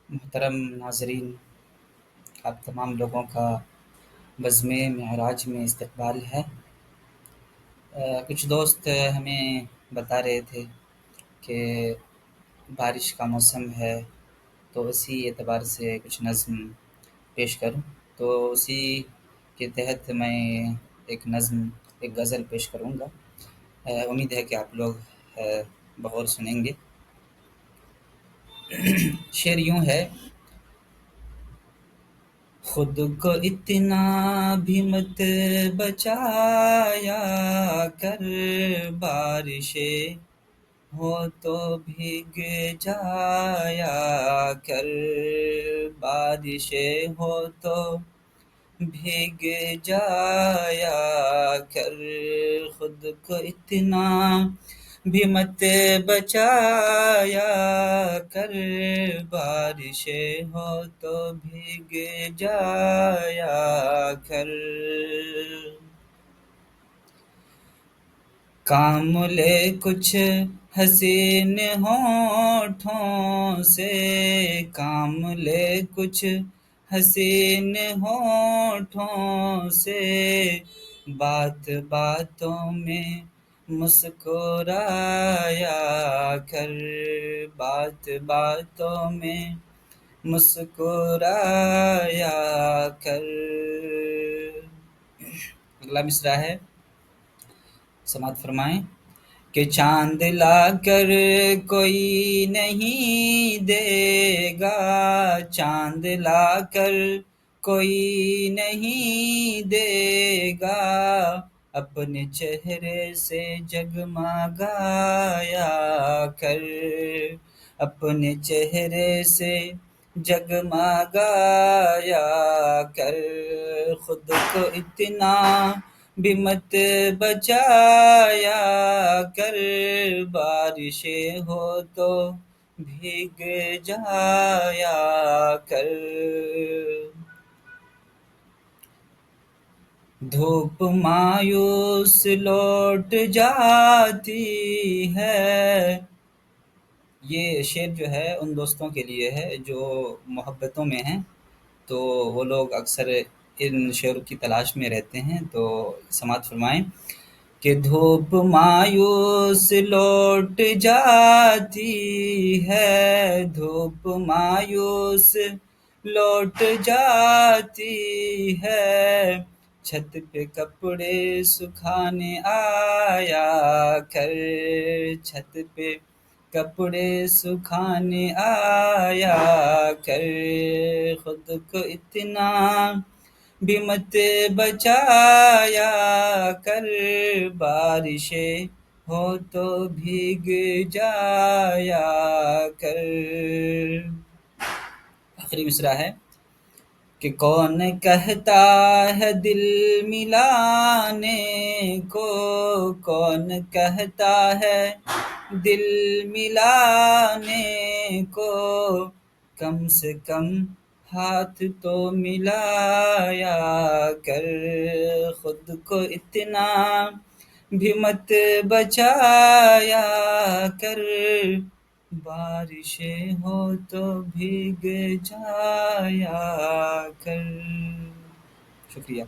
محترم ناظرین، آپ تمام لوگوں کا بزم معراج میں استقبال ہے۔ کچھ دوست ہمیں بتا رہے تھے کہ بارش کا موسم ہے، تو اسی اعتبار سے کچھ نظم پیش کروں، تو اسی کے تحت میں ایک نظم، ایک غزل پیش کروں گا۔ امید ہے کہ آپ لوگ بغور سنیں گے۔ شعر یوں ہے: خود کو اتنا بھی مت بچایا کر، بارشیں ہو تو بھیگ جایا کر، بارشیں ہو تو بھیگ جایا کر، خود کو اتنا بھی مت بچایا کر، بارشیں ہو تو بھیگ جایا کر، کام لے کچھ حسین ہونٹوں سے، کام لے کچھ حسین ہونٹوں سے، بات باتوں میں مسکرایا کر، بات باتوں میں مسکرایا کر۔ اگلا مصرع ہے، سماعت فرمائیں کہ چاند لا کر کوئی نہیں دے گا، چاند لا کر کوئی نہیں دے گا، اپنے چہرے سے جگمگایا کر، اپنے چہرے سے جگمگایا کر، خود کو اتنا بھی مت بچایا کر، بارشیں ہو تو بھیگ جایا کر، دھوپ مایوس لوٹ جاتی ہے۔ یہ شعر جو ہے ان دوستوں کے لیے ہے جو محبتوں میں ہیں، تو وہ لوگ اکثر ان شعروں کی تلاش میں رہتے ہیں، تو سماعت فرمائیں کہ دھوپ مایوس لوٹ جاتی ہے، دھوپ مایوس لوٹ جاتی ہے، چھت پہ کپڑے سکھانے آیا کر، چھت پہ کپڑے سکھانے آیا کر، خود کو اتنا بھی مت بچایا کر، بارشیں ہو تو بھیگ جایا کر۔ آخری مصرع ہے کہ کون کہتا ہے دل ملانے کو، کون کہتا ہے دل ملانے کو، کم سے کم ہاتھ تو ملایا کر، خود کو اتنا بھی مت بچایا کر، بارشیں ہو تو بھیگ جایا کر۔ شکریہ۔